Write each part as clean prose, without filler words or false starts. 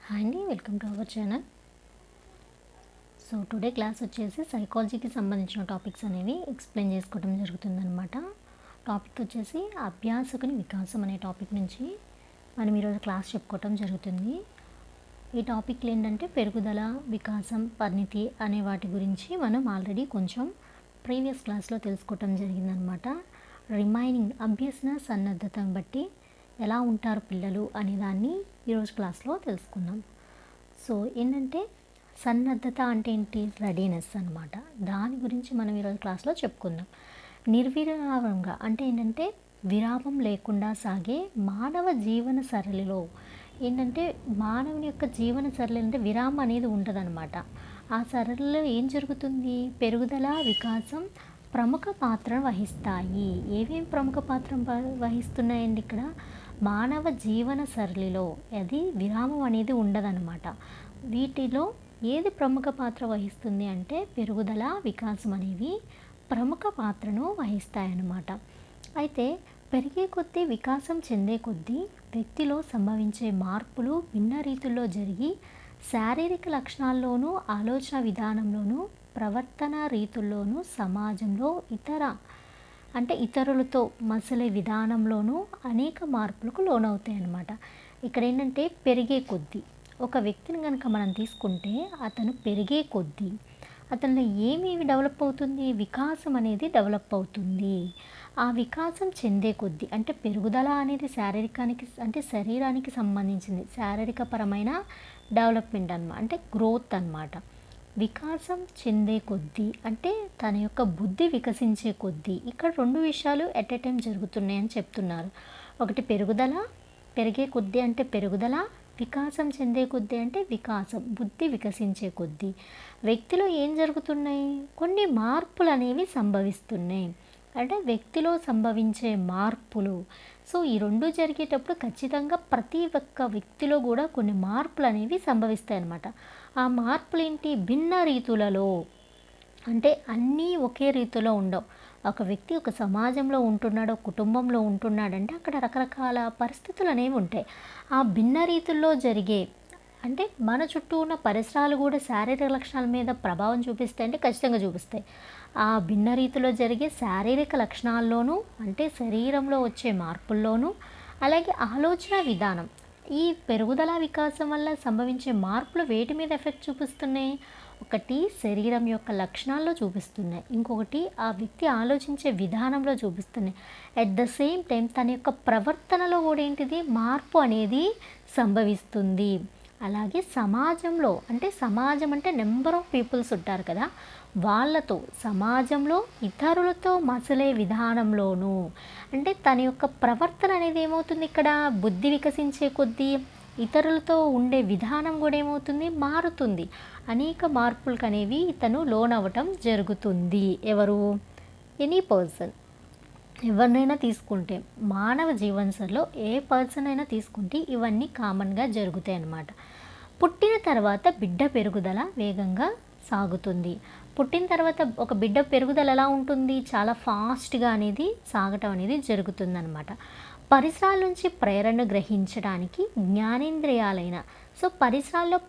Hi అండి, welcome to our channel. So today class వచ్చేసి సైకాలజీకి సంబంధించిన టాపిక్స్ అనేవి ఎక్స్ప్లెయిన్ చేసుకోవడం జరుగుతుందన్నమాట. టాపిక్ వచ్చేసి అభ్యాసకుని వికాసం అనే టాపిక్ నుంచి మనం ఈరోజు క్లాస్ చెప్పుకోవటం జరుగుతుంది. ఈ టాపిక్లు ఏంటంటే పెరుగుదల, వికాసం, పరిణితి అనే వాటి గురించి మనం ఆల్రెడీ కొంచెం ప్రీవియస్ క్లాస్లో తెలుసుకోవటం జరిగిందనమాట. రిమైనింగ్ అభ్యసన సన్నద్ధతను బట్టి ఎలా ఉంటారు పిల్లలు అనే దాన్ని ఈరోజు క్లాస్లో తెలుసుకుందాం. సో ఏంటంటే సన్నద్ధత అంటే ఏంటి? రెడీనెస్ అనమాట. దాని గురించి మనం ఈరోజు క్లాస్లో చెప్పుకుందాం. నిర్విరామంగా అంటే ఏంటంటే విరామం లేకుండా సాగే మానవ జీవన సరళిలో ఏంటంటే మానవుని యొక్క జీవన సరళి అంటే విరామం అనేది ఉండదన్నమాట. ఆ సరళిలో ఏం జరుగుతుంది? పెరుగుదల, వికాసం ప్రముఖ పాత్రను వహిస్తాయి. ఏమేమి ప్రముఖ పాత్ర వహిస్తున్నాయండి? ఇక్కడ మానవ జీవన సరళిలో అది విరామం అనేది ఉండదన్నమాట. వీటిలో ఏది ప్రముఖ పాత్ర వహిస్తుంది అంటే పెరుగుదల, వికాసం అనేవి ప్రముఖ పాత్రను వహిస్తాయన్నమాట. అయితే పెరిగే కొద్దీ, వికాసం చెందే కొద్దీ వ్యక్తిలో సంభవించే మార్పులు భిన్న రీతుల్లో జరిగి శారీరక లక్షణాల్లోనూ, ఆలోచన విధానంలోనూ, ప్రవర్తన రీతుల్లోనూ, సమాజంలో ఇతరులతో మసలే విధానంలోనూ అనేక మార్పులకు లోనవుతాయి అన్నమాట. ఇక్కడ ఏంటంటే పెరిగే కొద్దీ ఒక వ్యక్తిని కనుక మనం తీసుకుంటే అతను పెరిగే కొద్దీ అతనిలో ఏమేమి డెవలప్ అవుతుంది? వికాసం అనేది డెవలప్ అవుతుంది. ఆ వికాసం చెందే కొద్దీ అంటే పెరుగుదల అనేది శరీరానికి సంబంధించింది, శారీరకపరమైన డెవలప్మెంట్ అన్నమాట, అంటే గ్రోత్ అన్నమాట. వికాసం చెందే కొద్దీ అంటే తన యొక్క బుద్ధి వికసించే కొద్దీ ఇక్కడ రెండు విషయాలు ఎట్ ఎ టైం జరుగుతున్నాయని చెప్తున్నారు. ఒకటి పెరిగే కొద్దీ అంటే పెరుగుదల, వికాసం చెందే కొద్దీ అంటే వికాసం, బుద్ధి వికసించే కొద్దీ వ్యక్తిలో ఏం జరుగుతున్నాయి? కొన్ని మార్పులు అనేవి సంభవిస్తున్నాయి. అంటే వ్యక్తిలో సంభవించే మార్పులు. సో ఈ రెండు జరిగేటప్పుడు ఖచ్చితంగా ప్రతి ఒక్క వ్యక్తిలో కూడా కొన్ని మార్పులు అనేవి సంభవిస్తాయి అన్నమాట. ఆ మార్పులు ఏంటి? భిన్న రీతులలో, అంటే అన్నీ ఒకే రీతిలో ఉండవు. ఒక వ్యక్తి ఒక సమాజంలో ఉంటున్నాడు, ఒక కుటుంబంలో ఉంటున్నాడంటే అక్కడ రకరకాల పరిస్థితులు అనేవి ఉంటాయి. ఆ భిన్న రీతుల్లో జరిగే అంటే మన చుట్టూ ఉన్న పరిసరాలు కూడా శారీరక లక్షణాల మీద ప్రభావం చూపిస్తాయి అంటే ఖచ్చితంగా చూపిస్తాయి. ఆ భిన్న రీతిలో జరిగే శారీరక లక్షణాల్లోనూ, అంటే శరీరంలో వచ్చే మార్పుల్లోనూ, అలాగే ఆలోచన విధానం, ఈ పెరుగుదల, వికాసం వల్ల సంభవించే మార్పులు వేటి మీద ఎఫెక్ట్ చూపిస్తున్నాయి? ఒకటి శరీరం యొక్క లక్షణాల్లో చూపిస్తున్నాయి, ఇంకొకటి ఆ వ్యక్తి ఆలోచించే విధానంలో చూపిస్తున్నాయి. అట్ ద సేమ్ టైం తన యొక్క ప్రవర్తనలో కూడా ఏంటిది? మార్పు అనేది సంభవిస్తుంది. అలాగే సమాజంలో సమాజం అంటే నెంబర్ ఆఫ్ పీపుల్స్ ఉంటారు కదా, వాళ్ళతో సమాజంలో ఇతరులతో మసలే విధానంలోనూ అంటే తన యొక్క ప్రవర్తన అనేది ఏమవుతుంది? ఇక్కడ బుద్ధి వికసించే కొద్దీ ఇతరులతో ఉండే విధానం కూడా ఏమవుతుంది? మారుతుంది. అనేక మార్పులకు అనేవి ఇతను లోనవ్వటం జరుగుతుంది. ఎవరు? ఎనీ పర్సన్, ఎవరినైనా తీసుకుంటే మానవ జీవనశైలిలో ఏ పర్సన్ అయినా తీసుకుంటే ఇవన్నీ కామన్గా జరుగుతాయి అన్నమాట. పుట్టిన తర్వాత బిడ్డ పెరుగుదల వేగంగా సాగుతుంది. పుట్టిన తర్వాత ఒక బిడ్డ పెరుగుదల ఎలా ఉంటుంది? చాలా ఫాస్ట్గా అనేది సాగటం అనేది జరుగుతుందన్నమాట. పరిసరాల నుంచి ప్రేరణ గ్రహించడానికి జ్ఞానేంద్రియాలైన పరిసరాల్లో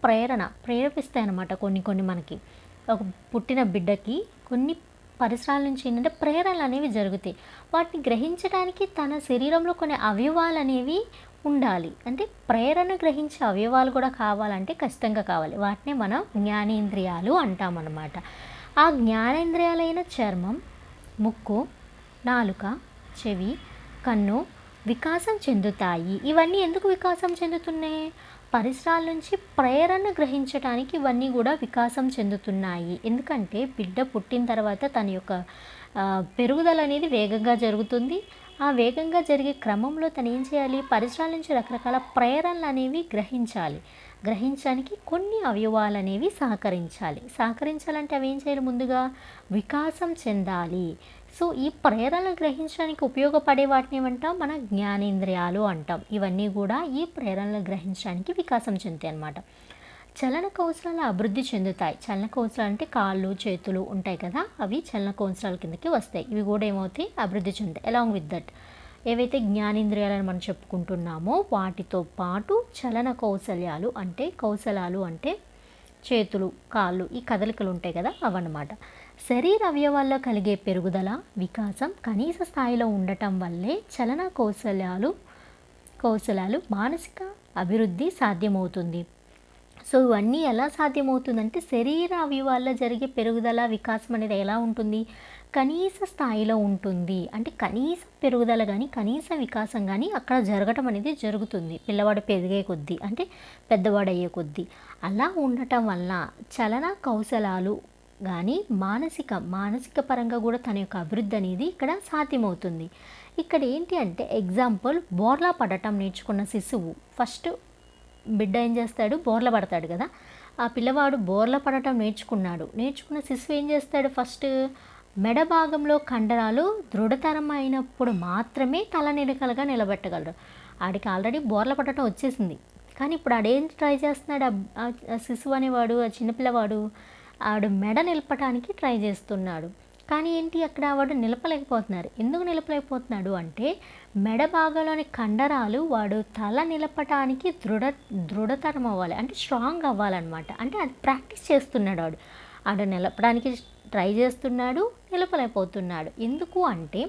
ప్రేరేపిస్తాయన్నమాట. కొన్ని మనకి ఒక పుట్టిన బిడ్డకి కొన్ని పరిసరాల నుంచి ఏంటంటే ప్రేరణలు అనేవి జరుగుతాయి. వాటిని గ్రహించడానికి తన శరీరంలో కొన్ని అవయవాలు అనేవి ఉండాలి. అంటే ప్రేరణ గ్రహించే అవయవాలు కూడా కావాలంటే ఖచ్చితంగా కావాలి. వాటిని మనం జ్ఞానేంద్రియాలు అంటామన్నమాట. ఆ జ్ఞానేంద్రియాలైన చర్మం, ముక్కు, నాలుక, చెవి, కన్ను వికాసం చెందుతాయి. ఇవన్నీ ఎందుకు వికాసం చెందుతున్నాయి? పరిసరాల నుంచి ప్రేరణ గ్రహించడానికి ఇవన్నీ కూడా వికాసం చెందుతున్నాయి. ఎందుకంటే బిడ్డ పుట్టిన తర్వాత తన యొక్క పెరుగుదల అనేది వేగంగా జరుగుతుంది. ఆ వేగంగా జరిగే క్రమంలో తను ఏం చేయాలి? పరిసరాల నుంచి రకరకాల ప్రేరణలు అనేవి గ్రహించడానికి కొన్ని అవయవాలు అనేవి సహకరించాలంటే అవి ఏం చేయాలి? ముందుగా వికాసం చెందాలి. సో ఈ ప్రేరణలు గ్రహించడానికి ఉపయోగపడే వాటిని ఏమంటాం? మన జ్ఞానేంద్రియాలు అంటాం. ఇవన్నీ కూడా ఈ ప్రేరణలు గ్రహించడానికి వికాసం చెందుతాయి అన్నమాట. చలన కౌశలాలు అభివృద్ధి చెందుతాయి. చలన కౌశలాలు అంటే కాళ్ళు, చేతులు ఉంటాయి కదా, అవి చలన కౌశలాల కిందకి వస్తాయి. ఇవి కూడా ఏమవుతాయి? అభివృద్ధి చెందుతాయి. అలాంగ్ విత్ దట్ ఏవైతే జ్ఞానేంద్రియాలని మనం చెప్పుకుంటున్నామో వాటితో పాటు చలన కౌశల్యాలు అంటే కౌశలాలు అంటే చేతులు, కాళ్ళు, ఈ కదలికలు ఉంటాయి కదా, అవన్నమాట. శరీర అవయవాల్లో కలిగే పెరుగుదల, వికాసం కనీస స్థాయిలో ఉండటం వల్లే చలన కౌశలాలు మానసిక అభివృద్ధి సాధ్యమవుతుంది. సో ఇవన్నీ ఎలా సాధ్యమవుతుందంటే శరీర అవయవాల్లో జరిగే పెరుగుదల, వికాసం అనేది ఎలా ఉంటుంది, కనీస స్థాయిలో ఉంటుంది. అంటే కనీస పెరుగుదల కానీ కనీస వికాసం కానీ అక్కడ జరగటం అనేది జరుగుతుంది పిల్లవాడు పెరిగే కొద్దీ, అంటే పెద్దవాడు అయ్యే కొద్దీ. అలా ఉండటం వల్ల చలన కౌశలాలు కానీ మానసిక పరంగా కూడా తన యొక్క అభివృద్ధి అనేది ఇక్కడ సాధ్యమవుతుంది. ఇక్కడ ఏంటి అంటే ఎగ్జాంపుల్, బోర్లా పడటం నేర్చుకున్న శిశువు ఫస్ట్ బిడ్డ ఏం చేస్తాడు, బోర్ల పడతాడు కదా. ఆ పిల్లవాడు బోర్ల పడటం నేర్చుకున్న శిశువు ఏం చేస్తాడు, ఫస్ట్ మెడ భాగంలో కండరాలు దృఢతరం అయినప్పుడు మాత్రమే తల నిలకడగా నిలబెట్టగలడు. ఆడికి ఆల్రెడీ బోర్ల పడటం వచ్చేసింది, కానీ ఇప్పుడు ఆడేం ట్రై చేస్తున్నాడు, ఆ శిశువు అనేవాడు, ఆ చిన్నపిల్లవాడు ఆడు మెడ నిలపడానికి ట్రై చేస్తున్నాడు. కానీ ఏంటి, అక్కడ వాడు నిలపలేకపోతున్నారు. ఎందుకు నిలపలేకపోతున్నాడు అంటే మెడ భాగంలోని కండరాలు వాడు తల నిలపటానికి దృఢతరం అవ్వాలి, అంటే స్ట్రాంగ్ అవ్వాలన్నమాట. అంటే అది ప్రాక్టీస్ చేస్తున్నాడు ఆడు నిలపడానికి ట్రై చేస్తున్నాడు, నిలపలేకపోతున్నాడు. ఎందుకు అంటే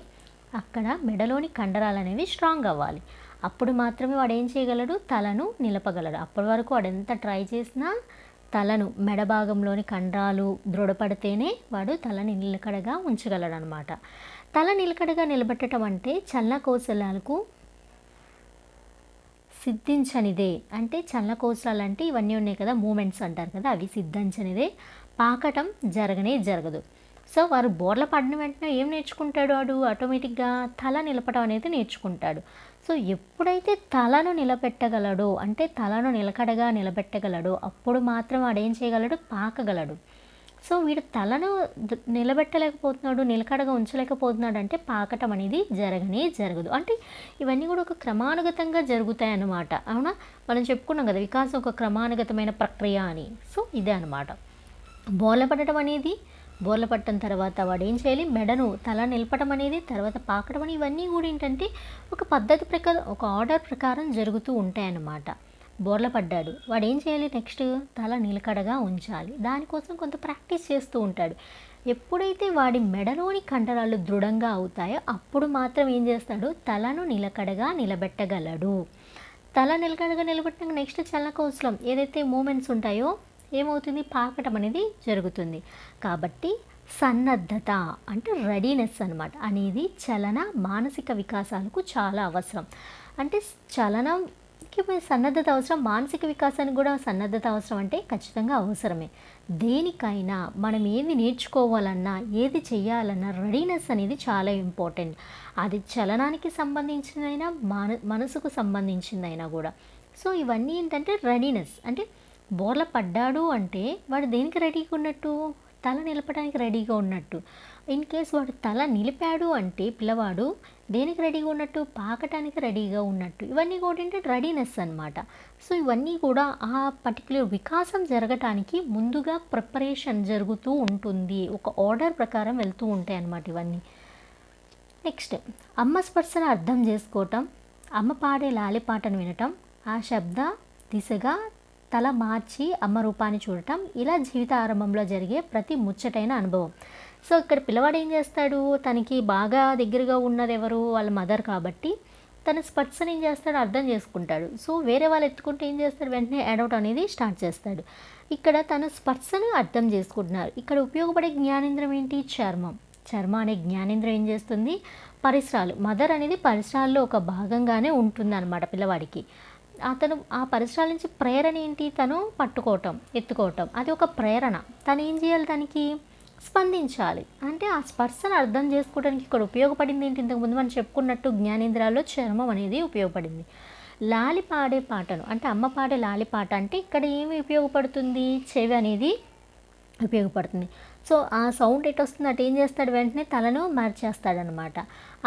అక్కడ మెడలోని కండరాలు అనేవి స్ట్రాంగ్ అవ్వాలి. అప్పుడు మాత్రమే వాడు ఏం చేయగలడు, తలను నిలపగలడు. అప్పటి వరకు వాడు ఎంత ట్రై చేసినా తలను మెడ భాగంలోని కండరాలు దృఢపడితేనే వాడు తలని నిలకడగా ఉంచగలడు అనమాట. తల నిలకడగా నిలబెట్టడం అంటే చలన కౌశలాలకు సిద్ధించనిదే. అంటే చలన కౌశలాలు అంటే ఇవన్నీ ఉన్నాయి కదా, మూమెంట్స్ అంటారు కదా, అవి సిద్ధించనిదే, పాకటం జరగదు. సో వారు బోర్ల పడిన వెంటనే ఏం నేర్చుకుంటాడు, వాడు ఆటోమేటిక్గా తల నిలపడం అనేది నేర్చుకుంటాడు. సో ఎప్పుడైతే తలను నిలబెట్టగలడో, అంటే తలను నిలకడగా నిలబెట్టగలడో అప్పుడు మాత్రం వాడు ఏం చేయగలడు, పాకగలడు. సో వీడు తలను నిలబెట్టలేకపోతున్నాడు, నిలకడగా ఉంచలేకపోతున్నాడు అంటే పాకటం అనేది జరగదు. అంటే ఇవన్నీ కూడా ఒక క్రమానుగతంగా జరుగుతాయి అన్నమాట. అవునా, మనం చెప్పుకున్నాం కదా వికాసం ఒక క్రమానుగతమైన ప్రక్రియ అని. సో ఇదే అనమాట. బోర్ల పట్టడం తర్వాత వాడు ఏం చేయాలి, మెడను తల నిలపడం అనేది, తర్వాత పాకడం అని, ఇవన్నీ కూడా ఏంటంటే ఒక పద్ధతి ప్రకారం, ఒక ఆర్డర్ ప్రకారం జరుగుతూ ఉంటాయన్నమాట. బోర్ల పడ్డాడు, వాడు ఏం చేయాలి, నెక్స్ట్ తల నిలకడగా ఉంచాలి. దానికోసం కొంత ప్రాక్టీస్ చేస్తూ ఉంటాడు. ఎప్పుడైతే వాడి మెడలోని కండరాలు దృఢంగా అవుతాయో అప్పుడు మాత్రం ఏం చేస్తాడు, తలను నిలకడగా నిలబెట్టగలడు. తల నిలకడగా నిలబెట్టిన నెక్స్ట్ చలన కౌశలం ఏదైతే మూమెంట్స్ ఉంటాయో ఏమవుతుంది, పాకటం అనేది జరుగుతుంది. కాబట్టి సన్నద్ధత అంటే రెడీనెస్ అనమాట అనేది చలన మానసిక వికాసాలకు చాలా అవసరం. అంటే చలనంకి సన్నద్ధత అవసరం, మానసిక వికాసానికి కూడా సన్నద్ధత అవసరం, అంటే ఖచ్చితంగా అవసరమే. దేనికైనా మనం ఏది నేర్చుకోవాలన్నా, ఏది చేయాలన్నా రెడీనెస్ అనేది చాలా ఇంపార్టెంట్. అది చలనానికి సంబంధించిందైనా మనసుకు సంబంధించిందైనా కూడా. సో ఇవన్నీ ఏంటంటే రెడీనెస్. అంటే బోర్ల పడ్డాడు అంటే వాడు దేనికి రెడీగా ఉన్నట్టు, తల నిలపడానికి రెడీగా ఉన్నట్టు. ఇన్ కేస్ వాడు తల నిలిపాడు అంటే పిల్లవాడు దేనికి రెడీగా ఉన్నట్టు, పాకటానికి రెడీగా ఉన్నట్టు. ఇవన్నీ కూడా ఏంటంటే రెడీనెస్ అనమాట. సో ఇవన్నీ కూడా ఆ పర్టిక్యులర్ వికాసం జరగటానికి ముందుగా ప్రిపరేషన్ జరుగుతూ ఉంటుంది, ఒక ఆర్డర్ ప్రకారం వెళ్తూ ఉంటాయి అన్నమాట ఇవన్నీ. నెక్స్ట్, అమ్మ స్పర్శను అర్థం చేసుకోవటం, అమ్మ పాడే లాలిపాటను వినటం, ఆ శబ్ద దిశగా తల మార్చి అమ్మ రూపాన్ని చూడటం, ఇలా జీవిత ఆరంభంలో జరిగే ప్రతి ముచ్చటైన అనుభవం. సో ఇక్కడ పిల్లవాడు ఏం చేస్తాడు, తనకి బాగా దగ్గరగా ఉన్నది ఎవరు, వాళ్ళ మదర్ కాబట్టి తన స్పర్శను ఏం చేస్తాడు, అర్థం చేసుకుంటాడు. సో వేరే వాళ్ళు ఎత్తుకుంటే ఏం చేస్తాడు, వెంటనే ఏడవటం అనేది స్టార్ట్ చేస్తాడు. ఇక్కడ తన స్పర్శను అర్థం చేసుకుంటున్నారు. ఇక్కడ ఉపయోగపడే జ్ఞానేంద్రం ఏంటి, చర్మం అనే జ్ఞానేంద్రం ఏం చేస్తుంది, పరిసరాలు, మదర్ అనేది పరిసరాల్లో ఒక భాగంగానే ఉంటుంది అన్నమాట పిల్లవాడికి. అతను ఆ పరిసరాల నుంచి ప్రేరణ ఏంటి, తను పట్టుకోవటం, ఎత్తుకోవటం, అది ఒక ప్రేరణ. తను ఏం చేయాలి, దానికి స్పందించాలి. అంటే ఆ స్పర్శను అర్థం చేసుకోవడానికి ఇక్కడ ఉపయోగపడింది ఏంటి, ఇంతకుముందు మనం చెప్పుకున్నట్టు జ్ఞానేంద్రాల్లో చర్మం అనేది ఉపయోగపడింది. లాలి పాడే పాటను, అంటే అమ్మ పాడే లాలి పాట అంటే ఇక్కడ ఏమి ఉపయోగపడుతుంది, చెవి అనేది ఉపయోగపడుతుంది. సో ఆ సౌండ్ ఎటు వస్తుంది అటు ఏం చేస్తాడు, వెంటనే తలను మార్చేస్తాడనమాట.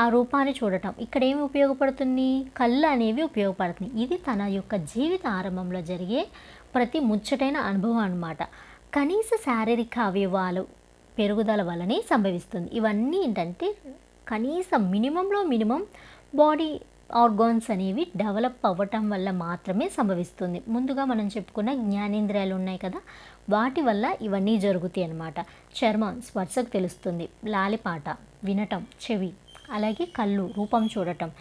ఆ రూపాన్ని చూడటం, ఇక్కడ ఏమి ఉపయోగపడుతుంది, కళ్ళు అనేవి ఉపయోగపడుతుంది. ఇది తన యొక్క జీవిత ఆరంభంలో జరిగే ప్రతి ముచ్చటైన అనుభవం అనమాట. కనీస శారీరక అవయవాలు పెరుగుదల వల్లనే సంభవిస్తుంది. ఇవన్నీ ఏంటంటే కనీసం మినిమం బాడీ ఆర్గాన్స్ అనేవి డెవలప్ అవ్వటం వల్ల మాత్రమే సంభవిస్తుంది. ముందుగా మనం చెప్పుకున్న జ్ఞానేంద్రియాలు ఉన్నాయి కదా, వాటి వల్ల ఇవన్నీ జరుగుతాయి అన్నమాట. చర్మం స్పర్శకు తెలుస్తుంది, లాలిపాట వినటం, చెవి, అలాగే కళ్ళు రూపం చూడటం.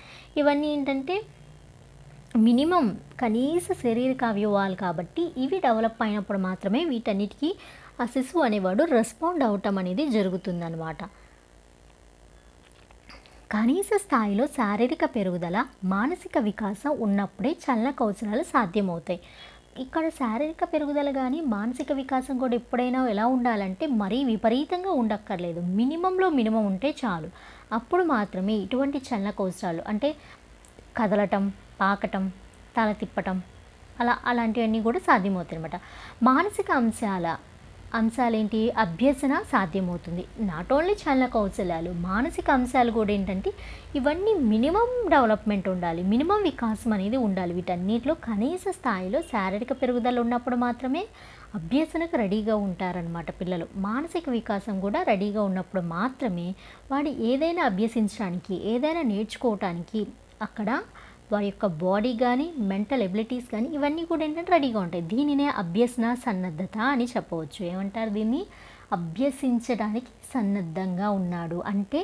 ఇవన్నీ ఏంటంటే మినిమం కనీస శారీరక అవయవాలు కాబట్టి ఇవి డెవలప్ అయినప్పుడు మాత్రమే వీటన్నిటికీ ఆ శిశువు అనేవాడు రెస్పాండ్ అవటం అనేది జరుగుతుందన్నమాట. కనీస స్థాయిలో శారీరక పెరుగుదల, మానసిక వికాసం ఉన్నప్పుడే చలన కౌశలాలు సాధ్యమవుతాయి. ఇక్కడ శారీరక పెరుగుదల కానీ మానసిక వికాసం కూడా ఎప్పుడైనా ఎలా ఉండాలంటే మరీ విపరీతంగా ఉండక్కర్లేదు, మినిమంలో మినిమం ఉంటే చాలు. అప్పుడు మాత్రమే ఇటువంటి చలన కౌశలాలు అంటే కదలటం, పాకటం, తల తిప్పటం అలాంటివన్నీ కూడా సాధ్యమవుతాయి అన్నమాట. మానసిక అంశాలేంటి, అభ్యసన సాధ్యమవుతుంది. నాట్ ఓన్లీ చలన కౌశలాలు, మానసిక అంశాలు కూడా ఏంటంటే ఇవన్నీ మినిమం డెవలప్మెంట్ ఉండాలి, మినిమం వికాసం అనేది ఉండాలి. వీటన్నిటిలో కనీస స్థాయిలో శారీరక పెరుగుదల ఉన్నప్పుడు మాత్రమే అభ్యసనకు రెడీగా ఉంటారనమాట పిల్లలు. మానసిక వికాసం కూడా రెడీగా ఉన్నప్పుడు మాత్రమే వాడు ఏదైనా అభ్యసించడానికి, ఏదైనా నేర్చుకోవటానికి అక్కడ వారి యొక్క బాడీ కానీ మెంటల్ ఎబిలిటీస్ కానీ ఇవన్నీ కూడా ఏంటంటే రెడీగా ఉంటాయి. దీనినే అభ్యసన సన్నద్ధత అని చెప్పవచ్చు. ఏమంటారు దీన్ని? అభ్యసించడానికి సన్నద్ధంగా ఉన్నాడు అంటే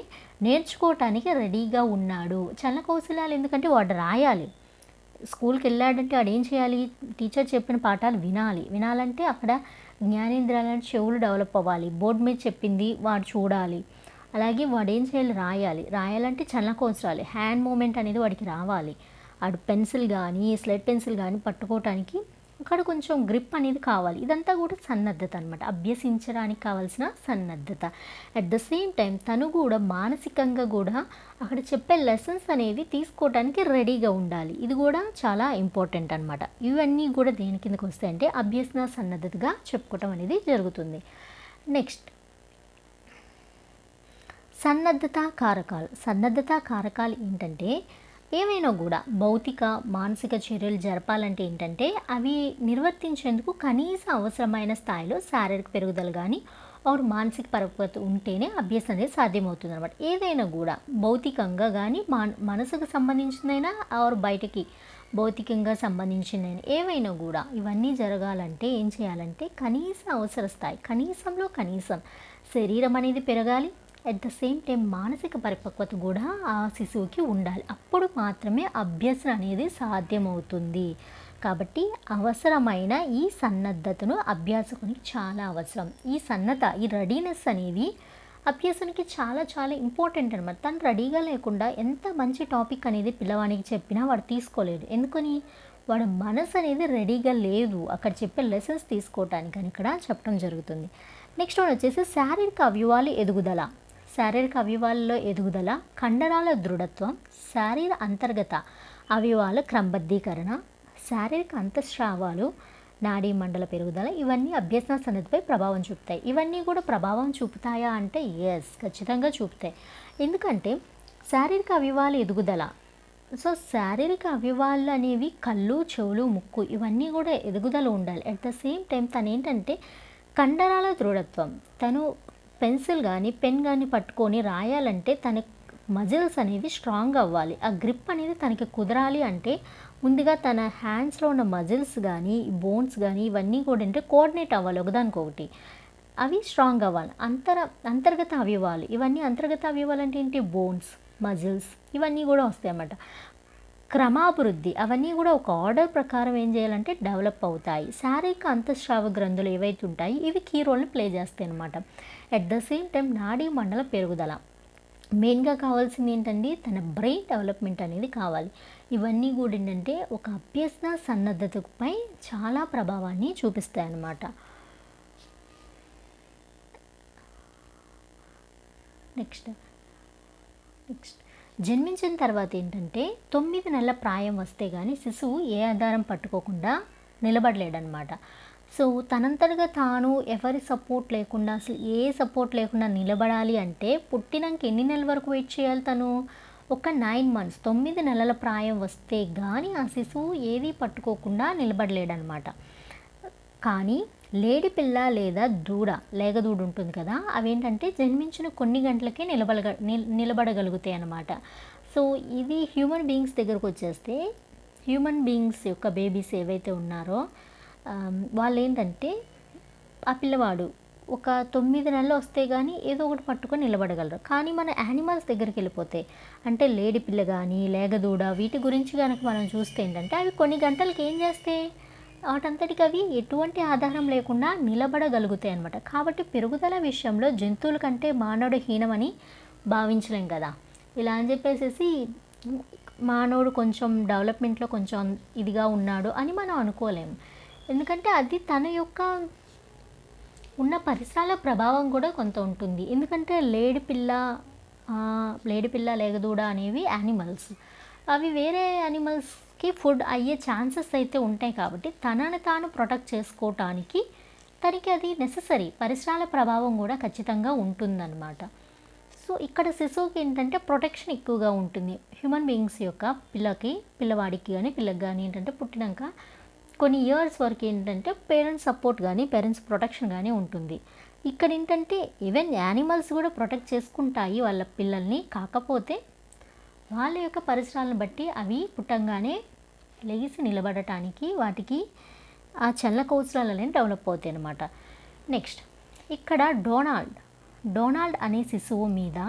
నేర్చుకోవటానికి రెడీగా ఉన్నాడు. చలన కౌశలాలు ఎందుకంటే వాడు రాయాలి, స్కూల్కి వెళ్ళాడంటే వాడు ఏం చేయాలి, టీచర్ చెప్పిన పాఠాలు వినాలంటే అక్కడ జ్ఞానేంద్రియాల చెవులు డెవలప్ అవ్వాలి, బోర్డు మీద చెప్పింది వాడు చూడాలి. అలాగే వాడు ఏం చేయాలి, రాయాలంటే చలన కౌశలాలు, హ్యాండ్ మూమెంట్ అనేది వాడికి రావాలి. వాడు పెన్సిల్ కానీ స్లేట్ పెన్సిల్ కానీ పట్టుకోవటానికి అక్కడ కొంచెం గ్రిప్ అనేది కావాలి. ఇదంతా కూడా సన్నద్ధత అనమాట, అభ్యసించడానికి కావాల్సిన సన్నద్ధత. అట్ ద సేమ్ టైం తను కూడా మానసికంగా కూడా అక్కడ చెప్పే లెసన్స్ అనేది తీసుకోవడానికి రెడీగా ఉండాలి. ఇది కూడా చాలా ఇంపార్టెంట్ అనమాట. ఇవన్నీ కూడా దేని కిందకు వస్తాయంటే అభ్యసన సన్నద్ధతగా చెప్పుకోవటం అనేది జరుగుతుంది. నెక్స్ట్ సన్నద్ధత కారకాలు ఏంటంటే ఏవైనా కూడా భౌతిక మానసిక చర్యలు జరపాలంటే ఏంటంటే అవి నిర్వర్తించేందుకు కనీస అవసరమైన స్థాయిలో శారీరక పెరుగుదల కానీ ఆర్ మానసిక పరిపక్వత ఉంటేనే అభ్యాసం అనేది సాధ్యమవుతుంది అనమాట. ఏదైనా కూడా భౌతికంగా కానీ మనసుకు సంబంధించిందైనా ఆర్ బయటకి భౌతికంగా సంబంధించిందైనా ఏవైనా కూడా ఇవన్నీ జరగాలంటే ఏం చేయాలంటే కనీస అవసర స్థాయి, కనీసంలో కనీసం శరీరం అనేది పెరగాలి, అట్ ద సేమ్ టైం మానసిక పరిపక్వత కూడా ఆ శిశువుకి ఉండాలి. అప్పుడు మాత్రమే అభ్యసన అనేది సాధ్యమవుతుంది. కాబట్టి అవసరమైన ఈ సన్నద్ధతను అభ్యాసకునికి చాలా అవసరం. ఈ రెడీనెస్ అనేది అభ్యాసానికి చాలా చాలా ఇంపార్టెంట్ అనమాట. తను రెడీగా లేకుండా ఎంత మంచి టాపిక్ అనేది పిల్లవానికి చెప్పినా వాడు తీసుకోలేడు. ఎందుకని? వాడు మనసు అనేది రెడీగా లేదు అక్కడ చెప్పే లెసన్స్ తీసుకోవటానికి అని ఇక్కడ చెప్పడం జరుగుతుంది. నెక్స్ట్ వన్ వచ్చేసి శారీరక అవయవాలలో ఎదుగుదల, కండరాల దృఢత్వం, శారీర అంతర్గత అవయవాల క్రమబద్ధీకరణ, శారీరక అంతఃస్రావాలు, నాడీ మండల పెరుగుదల ఇవన్నీ అభ్యసన సన్నద్ధతపై ప్రభావం చూపుతాయి. ఇవన్నీ కూడా ప్రభావం చూపుతాయా అంటే ఎస్, ఖచ్చితంగా చూపుతాయి. ఎందుకంటే శారీరక అవయవాల ఎదుగుదల, సో శారీరక అవయవాలు అనేవి కళ్ళు, చెవులు, ముక్కు ఇవన్నీ కూడా ఎదుగుదల ఉండాలి. అట్ ద సేమ్ టైం తను ఏంటంటే కండరాల దృఢత్వం, తను పెన్సిల్ కానీ పెన్ కానీ పట్టుకొని రాయాలంటే తన మజిల్స్ అనేవి స్ట్రాంగ్ అవ్వాలి. ఆ గ్రిప్ అనేది తనకి కుదరాలి అంటే ముందుగా తన హ్యాండ్స్లో ఉన్న మజిల్స్ కానీ బోన్స్ కానీ ఇవన్నీ కూడా అంటే కోఆర్డినేట్ అవ్వాలి ఒకదానికొకటి, అవి స్ట్రాంగ్ అవ్వాలి. అంతర్గత అవయవాలు, ఇవన్నీ అంతర్గత అవయవాలు అంటే ఏంటి, బోన్స్, మజిల్స్ ఇవన్నీ కూడా వస్తాయి అన్నమాట. క్రమాభివృద్ధి, అవన్నీ కూడా ఒక ఆర్డర్ ప్రకారం ఏం చేయాలంటే డెవలప్ అవుతాయి. శారీరక అంతఃస్రావ గ్రంథులు ఏవైతే ఉంటాయి ఇవి కీ రోల్ని ప్లే చేస్తాయి అన్నమాట. అట్ ద సేమ్ టైం నాడీ మండల పెరుగుదల, మెయిన్గా కావాల్సింది ఏంటంటే తన బ్రెయిన్ డెవలప్మెంట్ అనేది కావాలి. ఇవన్నీ కూడా ఏంటంటే ఒక అభ్యసన సన్నద్ధతపై చాలా ప్రభావాన్ని చూపిస్తాయి అన్నమాట. నెక్స్ట్ జన్మించిన తర్వాత ఏంటంటే 9 నెలల ప్రాయం వస్తే కానీ శిశువు ఏ ఆధారం పట్టుకోకుండా నిలబడలేడనమాట. సో తనంతటగా తాను ఎవరి సపోర్ట్ లేకుండా, అసలు ఏ సపోర్ట్ లేకుండా నిలబడాలి అంటే పుట్టినాక ఎన్ని నెలల వరకు వెయిట్ చేయాలి తను? ఒక 9 మంత్స్, 9 నెలల ప్రాయం వస్తే కానీ ఆ శిశువు ఏది పట్టుకోకుండా నిలబడలేడనమాట. కానీ లేడి పిల్ల లేదా లేగదూడ ఉంటుంది కదా, అవేంటంటే జన్మించిన కొన్ని గంటలకే నిలబడగలుగుతాయి అన్నమాట. సో సో ఇది హ్యూమన్ బీయింగ్స్ దగ్గరకు వచ్చేస్తే హ్యూమన్ బీయింగ్స్ యొక్క బేబీస్ ఏవైతే ఉన్నారో వాళ్ళు ఏంటంటే ఆ పిల్లవాడు ఒక 9 నెలలు వస్తే కానీ ఏదో ఒకటి పట్టుకొని నిలబడగలరు. కానీ మన యానిమల్స్ దగ్గరికి వెళ్ళిపోతే అంటే లేడి పిల్ల కానీ లేగదూడ వీటి గురించి కనుక మనం చూస్తే ఏంటంటే అవి కొన్ని గంటలకి ఏం చేస్తాయి, వాటంతటికి అవి ఎటువంటి ఆధారం లేకుండా నిలబడగలుగుతాయి అన్నమాట. కాబట్టి పెరుగుదల విషయంలో జంతువుల కంటే మానవుడు హీనమని భావించలేం కదా. ఇలా అని చెప్పేసి మానవుడు కొంచెం డెవలప్మెంట్లో కొంచెం ఇదిగా ఉన్నాడు అని మనం అనుకోలేము. ఎందుకంటే అది తన యొక్క ఉన్న పరిసరాల ప్రభావం కూడా కొంత ఉంటుంది. ఎందుకంటే లేడిపిల్ల లేగదూడ అనేవి యానిమల్స్, అవి వేరే యానిమల్స్కి ఫుడ్ అయ్యే ఛాన్సెస్ అయితే ఉంటాయి. కాబట్టి తనని తాను ప్రొటెక్ట్ చేసుకోవటానికి తనకి అది నెససరీ, పరిసరాల ప్రభావం కూడా ఖచ్చితంగా ఉంటుందన్నమాట. సో ఇక్కడ శిశువుకి ఏంటంటే ప్రొటెక్షన్ ఎక్కువగా ఉంటుంది. హ్యూమన్ బీయింగ్స్ యొక్క పిల్లవాడికి కానీ పిల్లకి కానీ ఏంటంటే పుట్టినాక కొన్ని ఇయర్స్ వరకు ఏంటంటే పేరెంట్స్ సపోర్ట్ కానీ పేరెంట్స్ ప్రొటెక్షన్ కానీ ఉంటుంది. ఇక్కడ ఏంటంటే ఈవెన్ యానిమల్స్ కూడా ప్రొటెక్ట్ చేసుకుంటాయి వాళ్ళ పిల్లల్ని. కాకపోతే వాళ్ళ యొక్క పరిసరాలను బట్టి అవి పుట్టంగానే లెగిసి నిలబడటానికి వాటికి ఆ చల్ల కౌశలాలనే డెవలప్ అవుతాయి అన్నమాట. నెక్స్ట్ ఇక్కడ డొనాల్డ్ అనే శిశువు మీద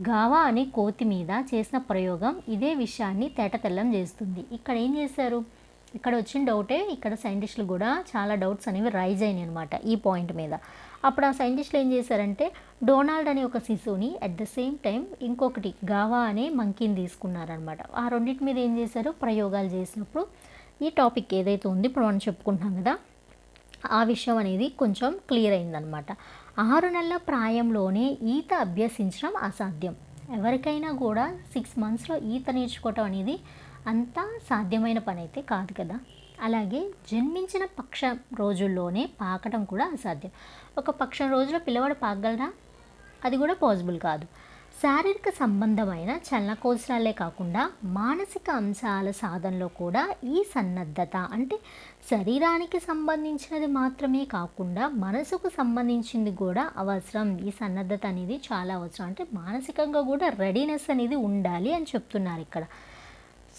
గావా అనే కోతి మీద చేసిన ప్రయోగం ఇదే విషయాన్ని తేటతెల్లం చేస్తుంది. ఇక్కడ ఏం చేశారు, ఇక్కడ వచ్చిన డౌటే ఇక్కడ సైంటిస్టులు కూడా చాలా డౌట్స్ అనేవి రైజ్ అయినాయి అనమాట ఈ పాయింట్ మీద. అప్పుడు ఆ సైంటిస్టులు ఏం చేశారంటే డొనాల్డ్ అనే ఒక శిశువుని అట్ ద సేమ్ టైం ఇంకొకటి గావా అనే మంకీని తీసుకున్నారనమాట. ఆ రెండింటి మీద ఏం చేశారు, ప్రయోగాలు చేసినప్పుడు ఈ టాపిక్ ఏదైతే ఉంది ఇప్పుడు మనం చెప్పుకుంటున్నాం కదా ఆ విషయం అనేది కొంచెం క్లియర్ అయిందనమాట. 6 నెలల ప్రాయంలోనే ఈత అభ్యసించడం అసాధ్యం. ఎవరికైనా కూడా 6 మంత్స్లో ఈత నేర్చుకోవటం అనేది అంత సాధ్యమైన పని అయితే కాదు కదా. అలాగే జన్మించిన పక్షం రోజుల్లోనే పాకటం కూడా అసాధ్యం. ఒక పక్షం రోజులో పిల్లవాడు పాకగలరా, అది కూడా పాసిబుల్ కాదు. శారీరక సంబంధమైన చలనకోశరాలే కాకుండా మానసిక అంశాల సాధనలో కూడా ఈ సన్నద్ధత అంటే శరీరానికి సంబంధించినది మాత్రమే కాకుండా మనసుకు సంబంధించింది కూడా అవసరం. ఈ సన్నద్ధత అనేది చాలా అవసరం. అంటే మానసికంగా కూడా రెడీనెస్ అనేది ఉండాలి అని చెప్తున్నారు ఇక్కడ.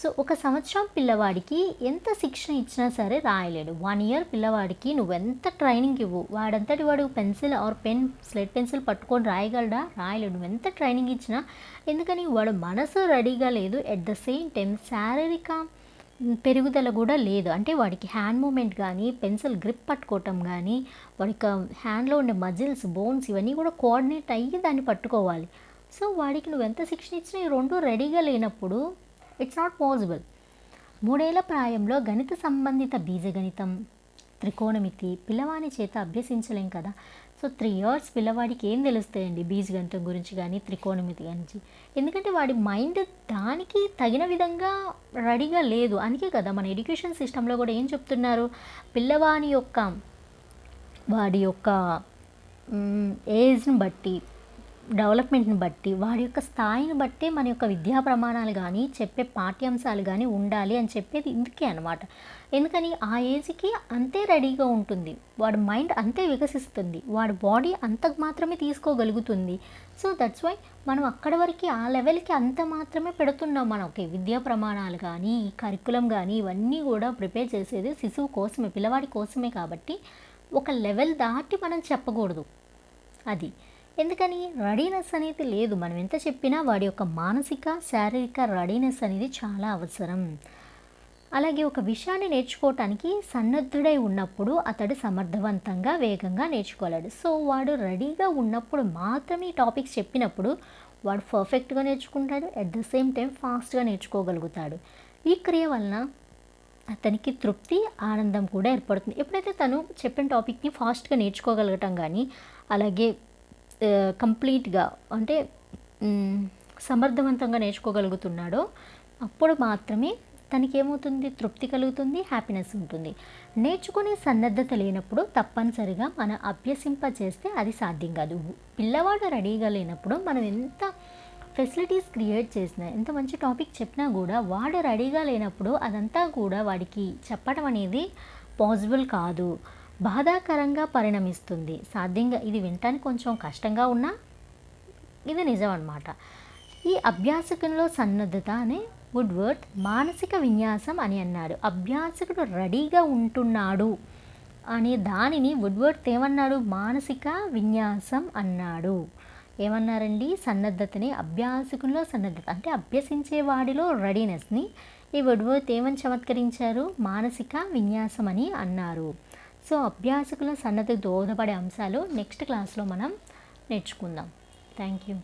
సో 1 సంవత్సరం పిల్లవాడికి ఎంత శిక్షణ ఇచ్చినా సరే రాయలేడు. 1 ఇయర్ పిల్లవాడికి నువ్వెంత ట్రైనింగ్ ఇవ్వు, వాడంతటి వాడు పెన్సిల్ ఆర్ స్లేట్ పెన్సిల్ పట్టుకొని రాయగలడా, రాయలేడు. నువ్వెంత ట్రైనింగ్ ఇచ్చినా. ఎందుకని, వాడు మనసు రెడీగా లేదు, ఎట్ ద సేమ్ టైం శారీరక పెరుగుదల కూడా లేదు. అంటే వాడికి హ్యాండ్ మూమెంట్ కానీ పెన్సిల్ గ్రిప్ పట్టుకోవటం కానీ వాడికి హ్యాండ్లో ఉండే మజిల్స్ బోన్స్ ఇవన్నీ కూడా కోఆర్డినేట్ అయ్యి దాన్ని పట్టుకోవాలి. సో వాడికి నువ్వెంత శిక్షణ ఇచ్చినా ఈ 2 రెడీగా లేనప్పుడు ఇట్స్ నాట్ పాసిబుల్. 3 ఏళ్ల ప్రాయంలో గణిత సంబంధిత బీజగణితం త్రికోణమితి పిల్లవాడి చేత అభ్యసించలేం కదా. సో 3 ఇయర్స్ పిల్లవాడికి ఏం తెలుస్తాయండి బీజగణితం గురించి కానీ త్రికోణమితి గురించి. ఎందుకంటే వాడి మైండ్ దానికి తగిన విధంగా రెడీగా లేదు. అందుకే కదా మన ఎడ్యుకేషన్ సిస్టంలో కూడా ఏం చెప్తున్నారు, వాడి యొక్క ఏజ్ని బట్టి డెవలప్మెంట్ని బట్టి వాడి యొక్క స్థాయిని బట్టి మన యొక్క విద్యా ప్రమాణాలు కానీ చెప్పే పాఠ్యాంశాలు కానీ ఉండాలి అని చెప్పేది ఇందుకే అనమాట. ఎందుకని ఆ ఏజ్కి అంతే రెడీగా ఉంటుంది, వాడి మైండ్ అంతే వికసిస్తుంది, వాడి బాడీ అంతకు మాత్రమే తీసుకోగలుగుతుంది. సో దట్స్ వై మనం అక్కడి వరకు ఆ లెవెల్కి అంత మాత్రమే పెడుతున్నాం. మనకి విద్యా ప్రమాణాలు కానీ ఈ కరికులం కానీ ఇవన్నీ కూడా ప్రిపేర్ చేసేది శిశువు కోసమే, పిల్లవాడి కోసమే. కాబట్టి ఒక లెవెల్ దాటి మనం చెప్పకూడదు అది. ఎందుకని, రెడీనెస్ అనేది లేదు. మనం ఎంత చెప్పినా వాడి యొక్క మానసిక శారీరక రెడీనెస్ అనేది చాలా అవసరం. అలాగే ఒక విషయాన్ని నేర్చుకోవటానికి సన్నద్ధుడై ఉన్నప్పుడు అతడు సమర్థవంతంగా వేగంగా నేర్చుకోలేడు. సో వాడు రెడీగా ఉన్నప్పుడు మాత్రమే ఈ టాపిక్స్ చెప్పినప్పుడు వాడు పర్ఫెక్ట్గా నేర్చుకుంటాడు, అట్ ద సేమ్ టైం ఫాస్ట్గా నేర్చుకోగలుగుతాడు. ఈ క్రియ వలన అతనికి తృప్తి ఆనందం కూడా ఏర్పడుతుంది. ఎప్పుడైతే తను చెప్పిన టాపిక్ని ఫాస్ట్గా నేర్చుకోగలగటం కానీ అలాగే కంప్లీట్గా అంటే సమర్థవంతంగా నేర్చుకోగలుగుతున్నాడో అప్పుడు మాత్రమే తనకి ఏమవుతుంది, తృప్తి కలుగుతుంది, హ్యాపీనెస్ ఉంటుంది. నేర్చుకునే సన్నద్ధత లేనప్పుడు తప్పనిసరిగా మనం అభ్యసింపజేస్తే అది సాధ్యం కాదు. పిల్లవాడు రెడీగా లేనప్పుడు మనం ఎంత ఫెసిలిటీస్ క్రియేట్ చేసినా ఎంత మంచి టాపిక్ చెప్పినా కూడా వాడు రెడీగా లేనప్పుడు అదంతా కూడా వాడికి చెప్పడం అనేది పాసిబుల్ కాదు, బాధాకరంగా పరిణమిస్తుంది. సాధ్యంగా ఇది వినటానికి కొంచెం కష్టంగా ఉన్నా ఇది నిజం అన్నమాట. ఈ ఈ అభ్యాసకునిలో సన్నద్ధత అనే వుడ్వర్డ్ మానసిక విన్యాసం అని అన్నాడు. అభ్యాసకుడు రెడీగా ఉంటున్నాడు అనే దానిని వుడ్వర్డ్ ఏమన్నాడు? మానసిక విన్యాసం అన్నాడు. ఏమన్నారండి? సన్నద్ధతని అభ్యాసకునిలో సన్నద్ధత అంటే అభ్యసించే వాడిలో రెడీనెస్ని ఈ వుడ్వర్డ్ ఏమని చమత్కరించారు? మానసిక విన్యాసం అని అన్నారు. సో అభ్యాసకుల సన్నద్ధతకు దోహదపడే అంశాలు నెక్స్ట్ క్లాస్లో మనం నేర్చుకుందాం. Thank you.